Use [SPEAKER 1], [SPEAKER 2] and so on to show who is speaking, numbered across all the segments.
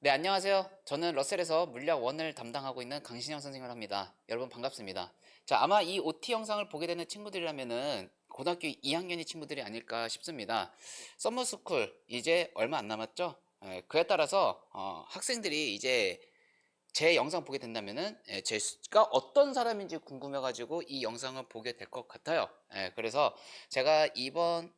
[SPEAKER 1] 네, 안녕하세요. 저는 러셀에서 물리학 1을 담당하고 있는 강신영 선생님을 합니다. 여러분 반갑습니다. 자, 아마 이 OT 영상을 보게 되는 친구들이라면은 고등학교 2학년의 친구들이 아닐까 싶습니다. 서머스쿨 이제 얼마 안 남았죠? 그에 따라서 학생들이 이제 제 영상 보게 된다면은 제가 어떤 사람인지 궁금해가지고 이 영상을 보게 될 것 같아요. 그래서 제가 이번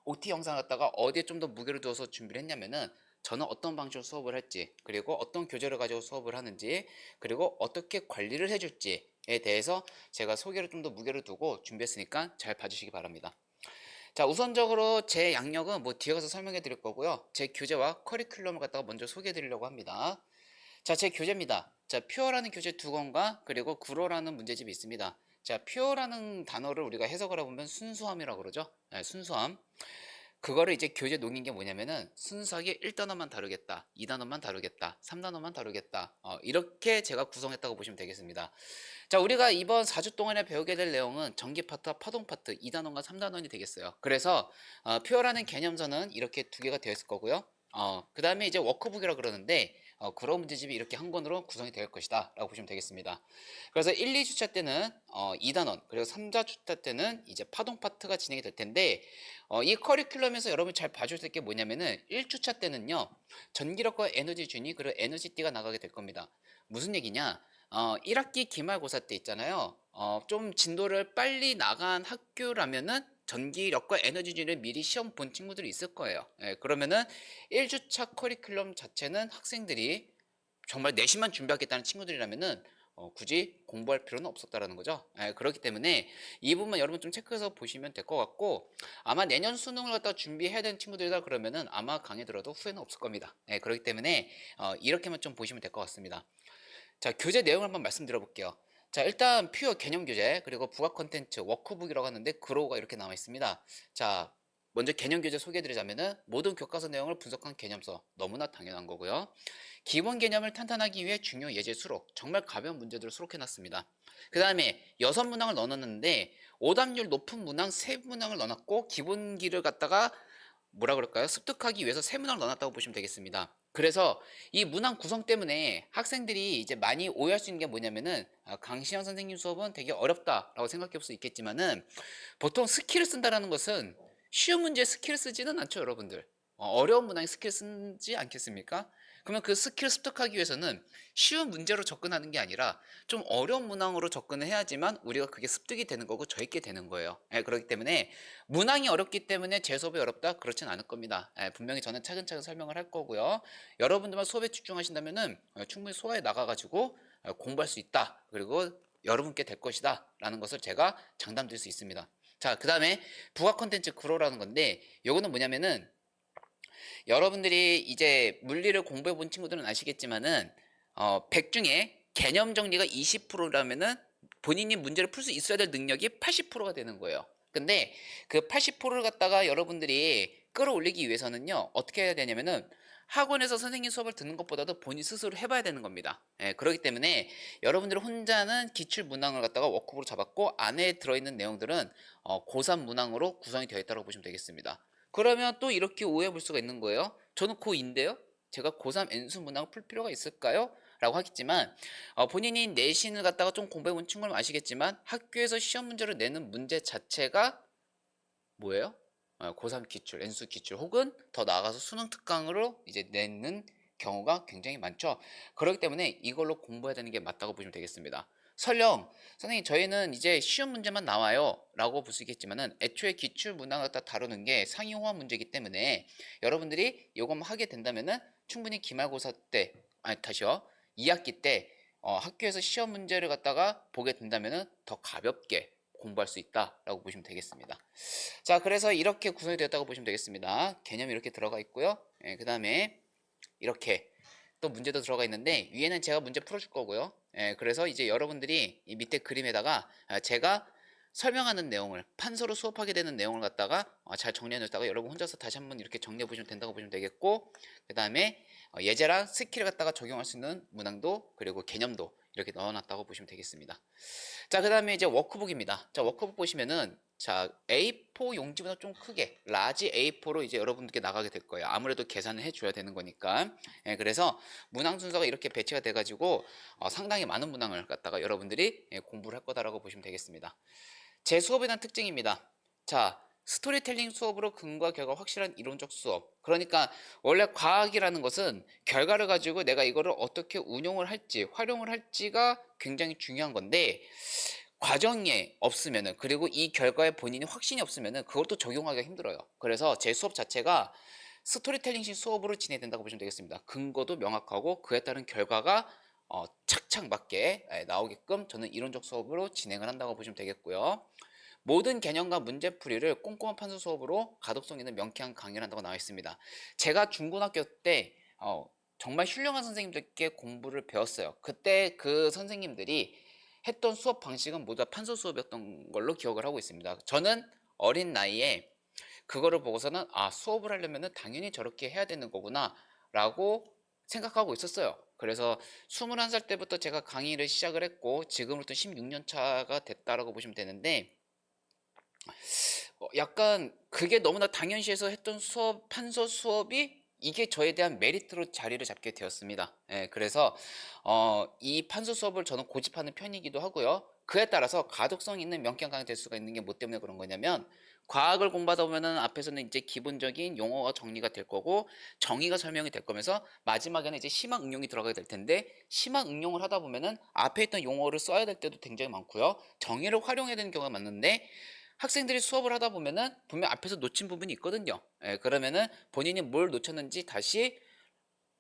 [SPEAKER 1] OT 영상 갖다가 어디에 좀 더 무게를 두어서 준비를 했냐면은 저는 어떤 방식으로 수업을 할지, 그리고 어떤 교재를 가지고 수업을 하는지, 그리고 어떻게 관리를 해줄지에 대해서 제가 소개를 좀 더 무게를 두고 준비했으니까 잘 봐주시기 바랍니다. 자, 우선적으로 제 양력은 뭐 뒤에 가서 설명해 드릴 거고요. 제 교재와 커리큘럼을 갖다가 먼저 소개해 드리려고 합니다. 자, 제 교재입니다. 자, 퓨어라는 교재 2권과 그리고 구로라는 문제집이 있습니다. 자, 퓨어라는 단어를 우리가 해석을 해보면 순수함이라고 그러죠. 순수함. 그거를 이제 교재 녹인 게 뭐냐면은 순수하게 1단원만 다루겠다, 2단원만 다루겠다, 3단원만 다루겠다. 이렇게 제가 구성했다고 보시면 되겠습니다. 자, 우리가 이번 4주 동안에 배우게 될 내용은 전기 파트와 파동 파트 2단원과 3단원이 되겠어요. 그래서 퓨어라는 개념서는 이렇게 두 개가 되어 있을 거고요. 그 다음에 이제 워크북이라 그러는데 그런 문제집이 이렇게 한 권으로 구성이 될 것이다 라고 보시면 되겠습니다. 그래서 1, 2주차 때는 2단원, 그리고 3, 4주차 때는 이제 파동 파트가 진행이 될 텐데 이 커리큘럼에서 여러분이 잘 봐줄 게 뭐냐면은 1주차 때는요, 전기력과 에너지 준위, 그리고 에너지띠가 나가게 될 겁니다. 무슨 얘기냐? 1학기 기말고사 때 있잖아요. 좀 진도를 빨리 나간 학교라면은 전기력과 에너지준을 미리 시험 본 친구들이 있을 거예요. 그러면은 1주차 커리큘럼 자체는 학생들이 정말 내신만 준비하겠다는 친구들이라면은 굳이 공부할 필요는 없었다라는 거죠. 그렇기 때문에 이 부분만 여러분 좀 체크해서 보시면 될 것 같고, 아마 내년 수능을 갖다 준비해야 되는 친구들이다 그러면은 아마 강의 들어도 후회는 없을 겁니다. 그렇기 때문에 이렇게만 좀 보시면 될 것 같습니다. 자, 교재 내용을 한번 말씀드려 볼게요. 자, 일단 퓨어 개념 교재, 그리고 부가 컨텐츠, 워크북이라고 하는데 그로우가 이렇게 나와 있습니다. 자, 먼저 개념 교재 소개해 드리자면은 모든 교과서 내용을 분석한 개념서, 너무나 당연한 거고요. 기본 개념을 탄탄하기 위해 중요 예제 수록, 정말 가벼운 문제들을 수록해 놨습니다. 그 다음에 6문항을 넣어놨는데 오답률 높은 문항 3문항을 넣어놨고 기본기를 갖다가 뭐라 그럴까요? 습득하기 위해서 3문항을 넣어놨다고 보시면 되겠습니다. 그래서 이 문항 구성 때문에 학생들이 이제 많이 오해할 수 있는 게 뭐냐면은 강시영 선생님 수업은 되게 어렵다라고 생각해 볼 수 있겠지만은 보통 스킬을 쓴다라는 것은 쉬운 문제에 스킬을 쓰지는 않죠, 여러분들. 어려운 문항에 스킬을 쓰지 않겠습니까? 그러면 그 스킬을 습득하기 위해서는 쉬운 문제로 접근하는 게 아니라 좀 어려운 문항으로 접근을 해야지만 우리가 그게 습득이 되는 거고 저있게 되는 거예요. 그렇기 때문에 문항이 어렵기 때문에 제 수업이 어렵다? 그렇진 않을 겁니다. 분명히 저는 차근차근 설명을 할 거고요. 여러분들만 수업에 집중하신다면은 충분히 소화해 나가가지고 공부할 수 있다. 그리고 여러분께 될 것이다. 라는 것을 제가 장담드릴 수 있습니다. 자, 그 다음에 부가 컨텐츠 구로라는 건데 요거는 뭐냐면은 여러분들이 이제 물리를 공부해 본 친구들은 아시겠지만은 100 중에 개념 정리가 20%라면은 본인이 문제를 풀 수 있어야 될 능력이 80%가 되는 거예요. 근데 그 80%를 갖다가 여러분들이 끌어올리기 위해서는요, 어떻게 해야 되냐면은 학원에서 선생님 수업을 듣는 것보다도 본인 스스로 해봐야 되는 겁니다. 그렇기 때문에 여러분들이 혼자는 기출 문항을 갖다가 워크북으로 잡았고 안에 들어있는 내용들은 고3 문항으로 구성이 되어 있다고 보시면 되겠습니다. 그러면 또 이렇게 오해해 볼 수가 있는 거예요. 저는 고2인데요. 제가 고3 N수 문항을 풀 필요가 있을까요? 라고 하겠지만 본인이 내신을 갖다가 좀 공부해 본 친구는 아시겠지만 학교에서 시험 문제를 내는 문제 자체가 뭐예요? 고3 기출, N수 기출 혹은 더 나아가서 수능 특강으로 이제 내는 경우가 굉장히 많죠. 그렇기 때문에 이걸로 공부해야 되는 게 맞다고 보시면 되겠습니다. 설령 선생님 저희는 이제 쉬운 문제만 나와요 라고 보시겠지만은 애초에 기출 문항을 갖다 다루는 게 상위 호환 문제이기 때문에 여러분들이 이것만 하게 된다면은 충분히 기말고사 때 아니 다시요 2학기 때 학교에서 시험 문제를 갖다가 보게 된다면은 더 가볍게 공부할 수 있다라고 보시면 되겠습니다. 자, 그래서 이렇게 구성이 되었다고 보시면 되겠습니다. 개념이 이렇게 들어가 있고요. 그 다음에 이렇게 또 문제도 들어가 있는데 위에는 제가 문제 풀어줄 거고요. 그래서 이제 여러분들이 이 밑에 그림에다가 제가 설명하는 내용을 판서로 수업하게 되는 내용을 갖다가 잘 정리해 놓다가 여러분 혼자서 다시 한번 이렇게 정리해 보시면 된다고 보시면 되겠고, 그 다음에 예제랑 스킬을 갖다가 적용할 수 있는 문항도 그리고 개념도 이렇게 넣어놨다고 보시면 되겠습니다. 자, 그 다음에 이제 워크북입니다. 자, 워크북 보시면은 자, A4 용지보다 좀 크게 라지 A4로 이제 여러분들께 나가게 될 거예요. 아무래도 계산을 해줘야 되는 거니까. 예, 그래서 문항 순서가 이렇게 배치가 돼가지고 상당히 많은 문항을 갖다가 여러분들이 공부를 할 거다라고 보시면 되겠습니다. 제 수업에 대한 특징입니다. 자, 스토리텔링 수업으로 근거와 결과 확실한 이론적 수업. 그러니까 원래 과학이라는 것은 결과를 가지고 내가 이거를 어떻게 운용을 할지, 활용을 할지가 굉장히 중요한 건데 과정이 없으면은, 그리고 이 결과에 본인이 확신이 없으면은 그것도 적용하기가 힘들어요. 그래서 제 수업 자체가 스토리텔링식 수업으로 진행된다고 보시면 되겠습니다. 근거도 명확하고 그에 따른 결과가 착착 맞게 나오게끔 저는 이론적 수업으로 진행을 한다고 보시면 되겠고요. 모든 개념과 문제풀이를 꼼꼼한 판서 수업으로 가독성 있는 명쾌한 강의를 한다고 나와 있습니다. 제가 중고등학교 때 정말 훌륭한 선생님들께 공부를 배웠어요. 그때 그 선생님들이 했던 수업 방식은 모두 다 판서 수업이었던 걸로 기억을 하고 있습니다. 저는 어린 나이에 그거를 보고서는 수업을 하려면 당연히 저렇게 해야 되는 거구나 라고 생각하고 있었어요. 그래서 21살 때부터 제가 강의를 시작을 했고 지금으로부터 16년 차가 됐다라고 보시면 되는데 약간 그게 너무나 당연시해서 했던 수업, 판서 수업이 이게 저에 대한 메리트로 자리를 잡게 되었습니다. 예, 그래서 이 판서 수업을 저는 고집하는 편이기도 하고요. 그에 따라서 가독성 있는 명쾌한 강의 될 수가 있는 게 뭐 때문에 그런 거냐면 과학을 공부하다 보면은 앞에서는 이제 기본적인 용어가 정리가 될 거고 정의가 설명이 될 거면서 마지막에는 이제 심화 응용이 들어가게 될 텐데 심화 응용을 하다 보면은 앞에 있던 용어를 써야 될 때도 굉장히 많고요. 정의를 활용해야 되는 경우가 많은데 학생들이 수업을 하다 보면은 분명 앞에서 놓친 부분이 있거든요. 예, 그러면은 본인이 뭘 놓쳤는지 다시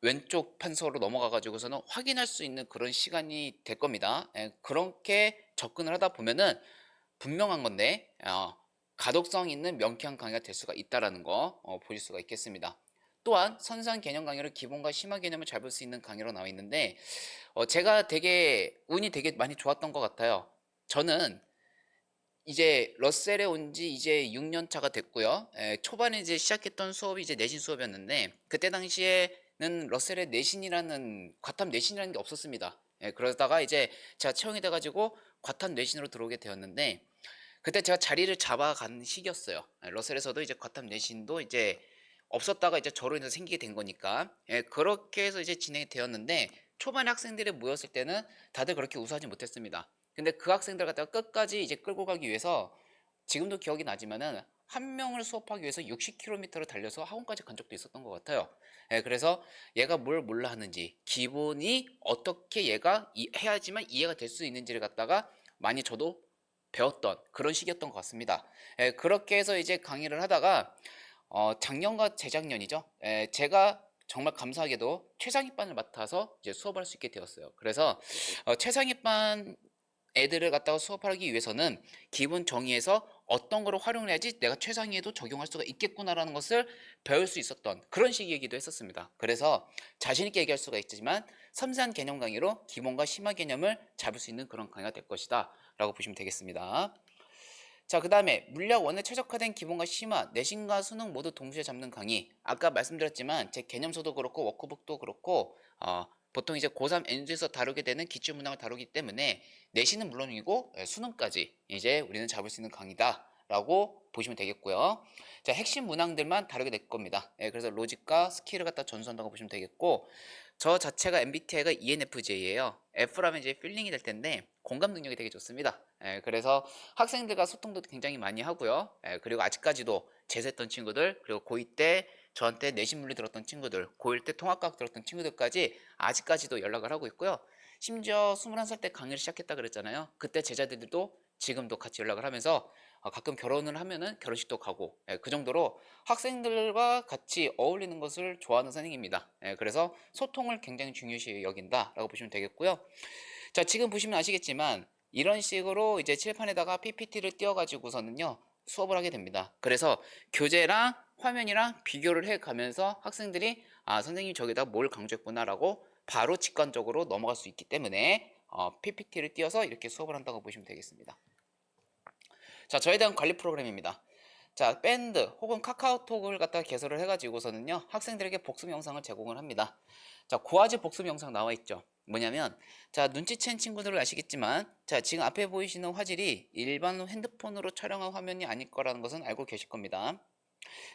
[SPEAKER 1] 왼쪽 판서로 넘어가 가지고서는 확인할 수 있는 그런 시간이 될 겁니다. 예, 그렇게 접근을 하다 보면은 분명한 건데 가독성 있는 명쾌한 강의가 될 수가 있다라는 거 보실 수가 있겠습니다. 또한 선상 개념 강의를 기본과 심화 개념을 잘 볼 수 있는 강의로 나와 있는데 제가 되게 운이 되게 많이 좋았던 것 같아요. 저는 이제 러셀에 온 지 이제 6년 차가 됐고요. 초반에 이제 시작했던 수업이 이제 내신 수업이었는데 그때 당시에는 러셀의 내신이라는 과탐 내신이라는 게 없었습니다. 그러다가 이제 제가 채용이 돼가지고 과탐 내신으로 들어오게 되었는데 그때 제가 자리를 잡아가는 시기였어요. 러셀에서도 이제 과탐 내신도 이제 없었다가 이제 저로 인해서 생기게 된 거니까 그렇게 해서 이제 진행이 되었는데 초반에 학생들이 모였을 때는 다들 그렇게 우수하지 못했습니다. 근데 그 학생들 갖다가 끝까지 이제 끌고 가기 위해서 지금도 기억이 나지만은 한 명을 수업하기 위해서 60km를 달려서 학원까지 간 적도 있었던 것 같아요. 그래서 얘가 뭘 몰라 하는지 기본이 어떻게 얘가 해야지만 이해가 될 수 있는지를 갖다가 많이 저도 배웠던 그런 시기였던 것 같습니다. 그렇게 해서 이제 강의를 하다가 작년과 재작년이죠. 제가 정말 감사하게도 최상위반을 맡아서 이제 수업을 할 수 있게 되었어요. 그래서 최상위반 애들을 갖다가 수업하기 위해서는 기본 정의에서 어떤 거를 활용해야지 내가 최상위에도 적용할 수가 있겠구나라는 것을 배울 수 있었던 그런 시기이기도 했었습니다. 그래서 자신 있게 얘기할 수가 있지만 섬세한 개념 강의로 기본과 심화 개념을 잡을 수 있는 그런 강의가 될 것이다 라고 보시면 되겠습니다. 자, 그 다음에 물리학 원에 최적화된 기본과 심화, 내신과 수능 모두 동시에 잡는 강의. 아까 말씀드렸지만 제 개념서도 그렇고 워크북도 그렇고 보통 이제 고3 N수에서 다루게 되는 기출 문항을 다루기 때문에 내신은 물론이고 수능까지 이제 우리는 잡을 수 있는 강의다 라고 보시면 되겠고요. 자, 핵심 문항들만 다루게 될 겁니다. 그래서 로직과 스킬을 갖다 전수한다고 보시면 되겠고 저 자체가 MBTI가 ENFJ예요. F라면 이제 필링이 될 텐데 공감 능력이 되게 좋습니다. 그래서 학생들과 소통도 굉장히 많이 하고요. 그리고 아직까지도 재수했던 친구들, 그리고 고2 때 저한테 내신 물리 들었던 친구들, 고1 때 통합과학 들었던 친구들까지 아직까지도 연락을 하고 있고요. 심지어 21살 때 강의를 시작했다 그랬잖아요. 그때 제자들도 지금도 같이 연락을 하면서 가끔 결혼을 하면은 결혼식도 가고 그 정도로 학생들과 같이 어울리는 것을 좋아하는 선생님입니다. 그래서 소통을 굉장히 중요시 여긴다라고 보시면 되겠고요. 자, 지금 보시면 아시겠지만 이런 식으로 이제 칠판에다가 PPT를 띄워가지고서는요 수업을 하게 됩니다. 그래서 교재랑 화면이랑 비교를 해 가면서 학생들이 선생님이 저기다 뭘 강조했구나라고 바로 직관적으로 넘어갈 수 있기 때문에 PPT를 띄워서 이렇게 수업을 한다고 보시면 되겠습니다. 자, 저에 대한 관리 프로그램입니다. 자, 밴드 혹은 카카오톡을 갖다가 개설을 해가지고서는요 학생들에게 복습 영상을 제공을 합니다. 자, 고화질 복습 영상 나와 있죠. 뭐냐면, 자, 눈치챈 친구들은 아시겠지만, 자, 지금 앞에 보이시는 화질이 일반 핸드폰으로 촬영한 화면이 아닐 거라는 것은 알고 계실 겁니다.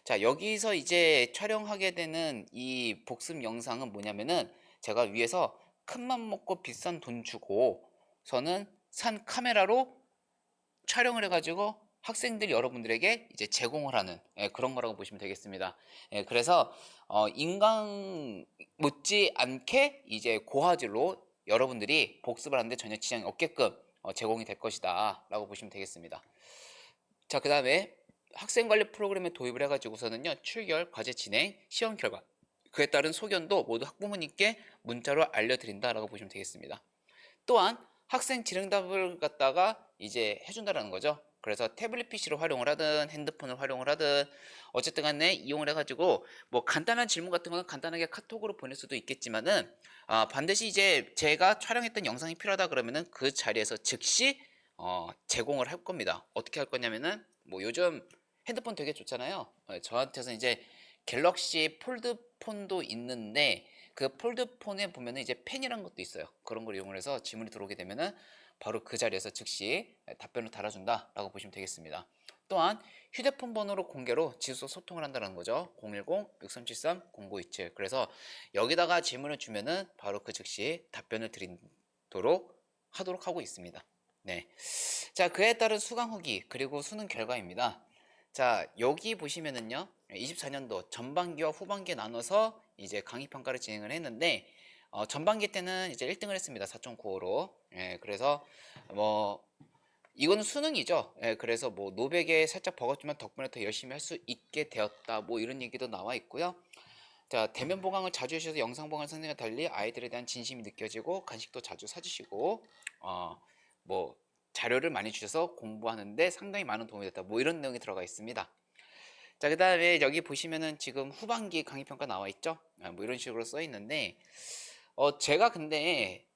[SPEAKER 1] 자, 여기서 이제 촬영하게 되는 이 복습 영상은 뭐냐면은, 제가 위에서 큰맘 먹고 비싼 돈 주고서는 산 카메라로 촬영을 해가지고 학생들 여러분들에게 이제 제공을 하는, 그런 거라고 보시면 되겠습니다. 그래서 인강 못지 않게 이제 고화질로 여러분들이 복습을 하는데 전혀 지장이 없게끔 제공이 될 것이다 라고 보시면 되겠습니다. 자, 그 다음에 학생관리 프로그램에 도입을 해가지고서는요, 출결, 과제 진행, 시험 결과, 그에 따른 소견도 모두 학부모님께 문자로 알려드린다라고 보시면 되겠습니다. 또한 학생 질응답을 갖다가 이제 해준다라는 거죠. 그래서 태블릿 PC로 활용을 하든 핸드폰을 활용을 하든 어쨌든 간에 이용을 해가지고 뭐 간단한 질문 같은 거는 간단하게 카톡으로 보낼 수도 있겠지만은 반드시 이제 제가 촬영했던 영상이 필요하다 그러면은 그 자리에서 즉시 제공을 할 겁니다. 어떻게 할 거냐면은 뭐 요즘 핸드폰 되게 좋잖아요. 저한테서 이제 갤럭시 폴드폰도 있는데 그 폴드폰에 보면은 이제 펜이라는 것도 있어요. 그런 걸 이용을 해서 질문이 들어오게 되면은 바로 그 자리에서 즉시 답변을 달아준다라고 보시면 되겠습니다. 또한 휴대폰 번호로 공개로 지수 소통을 한다는 거죠. 010-6373-0927. 그래서 여기다가 질문을 주면은 바로 그 즉시 답변을 드리도록 하도록 하고 있습니다. 네. 자, 그에 따른 수강 후기 그리고 수능 결과입니다. 자, 여기 보시면은요, 24년도 전반기와 후반기에 나눠서 이제 강의 평가를 진행을 했는데, 전반기 때는 이제 1등을 했습니다. 4.95로. 그래서 뭐 이거는 수능이죠. 그래서 뭐 노백에 살짝 버겁지만 덕분에 더 열심히 할 수 있게 되었다. 뭐 이런 얘기도 나와 있고요. 자, 대면 보강을 자주 해주셔서 영상 보강 선생님과 달리 아이들에 대한 진심이 느껴지고 간식도 자주 사주시고 뭐 자료를 많이 주셔서 공부하는데 상당히 많은 도움이 됐다. 뭐 이런 내용이 들어가 있습니다. 자, 그 다음에 여기 보시면은 지금 후반기 강의평가 나와 있죠. 뭐 이런 식으로 써 있는데 제가 근데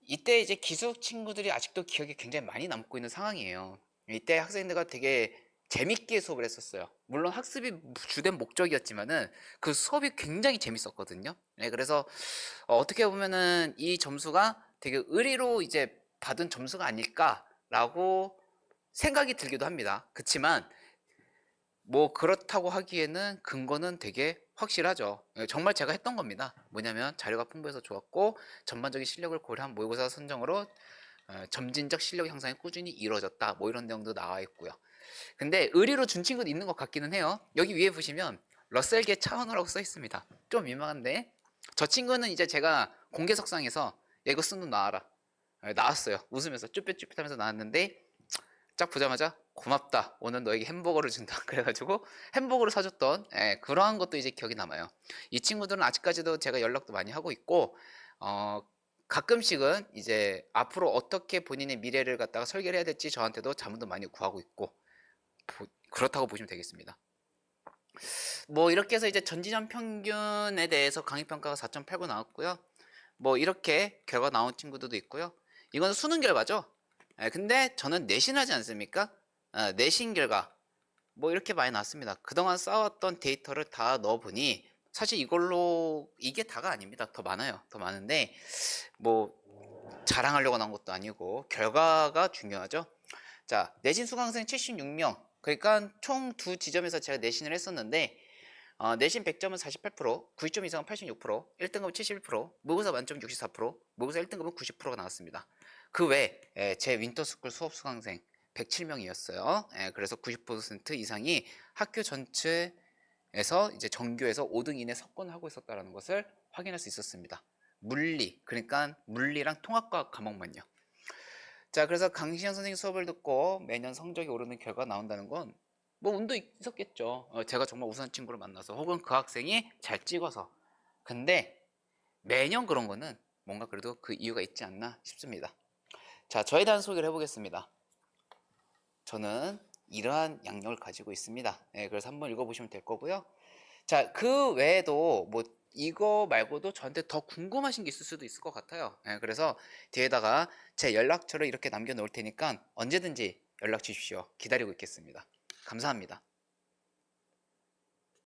[SPEAKER 1] 이때 이제 기숙 친구들이 아직도 기억에 굉장히 많이 남고 있는 상황이에요. 이때 학생들과 되게 재밌게 수업을 했었어요. 물론 학습이 주된 목적이었지만은 그 수업이 굉장히 재밌었거든요. 그래서 어떻게 보면은 이 점수가 되게 의리로 이제 받은 점수가 아닐까라고 생각이 들기도 합니다. 그치만 뭐 그렇다고 하기에는 근거는 되게 확실하죠. 정말 제가 했던 겁니다. 뭐냐면 자료가 풍부해서 좋았고 전반적인 실력을 고려한 모의고사 선정으로 점진적 실력 향상이 꾸준히 이루어졌다. 뭐 이런 내용도 나와 있고요. 근데 의리로 준 친구도 있는 것 같기는 해요. 여기 위에 보시면 러셀계 차은우라고 써 있습니다. 좀 민망한데 저 친구는 이제 제가 공개석상에서 야, 이거 쓴 놈 나와라. 나왔어요. 웃으면서 쭈뼛쭈뼛하면서 나왔는데 짝 보자마자 고맙다. 오늘 너에게 햄버거를 준다. 그래가지고 햄버거를 사줬던 그러한 것도 이제 기억이 남아요. 이 친구들은 아직까지도 제가 연락도 많이 하고 있고 가끔씩은 이제 앞으로 어떻게 본인의 미래를 갖다가 설계를 해야 될지 저한테도 자문도 많이 구하고 있고 그렇다고 보시면 되겠습니다. 뭐 이렇게 해서 이제 전지전 평균에 대해서 강의평가가 4.89 나왔고요. 뭐 이렇게 결과 나온 친구들도 있고요. 이건 수능 결과죠. 근데 저는 내신 하지 않습니까? 내신 결과 뭐 이렇게 많이 나왔습니다. 그동안 쌓았던 데이터를 다 넣어보니 사실 이걸로 이게 다가 아닙니다. 더 많아요. 더 많은데 뭐 자랑하려고 나온 것도 아니고 결과가 중요하죠. 자, 내신 수강생 76명. 그러니까 총 두 지점에서 제가 내신을 했었는데 내신 100점은 48%, 90점 이상은 86%, 1등급은 71%, 모의고사 만점 64%, 모의고사 1등급은 90%가 나왔습니다. 그 외에 제 윈터스쿨 수업 수강생 107명이었어요. 그래서 90% 이상이 학교 전체에서 이제 전교에서 5등 이내 석권하고 있었다는 것을 확인할 수 있었습니다. 물리, 그러니까 물리랑 통합과학 과목만요. 자, 그래서 강신현 선생님 수업을 듣고 매년 성적이 오르는 결과가 나온다는 건 뭐 운도 있었겠죠. 제가 정말 우수한 친구를 만나서 혹은 그 학생이 잘 찍어서. 근데 매년 그런 거는 뭔가 그래도 그 이유가 있지 않나 싶습니다. 자, 저에 대한 소개를 해보겠습니다. 저는 이러한 양력을 가지고 있습니다. 그래서 한번 읽어보시면 될 거고요. 자, 그 외에도 뭐 이거 말고도 저한테 더 궁금하신 게 있을 수도 있을 것 같아요. 그래서 뒤에다가 제 연락처를 이렇게 남겨놓을 테니까 언제든지 연락 주십시오. 기다리고 있겠습니다. 감사합니다.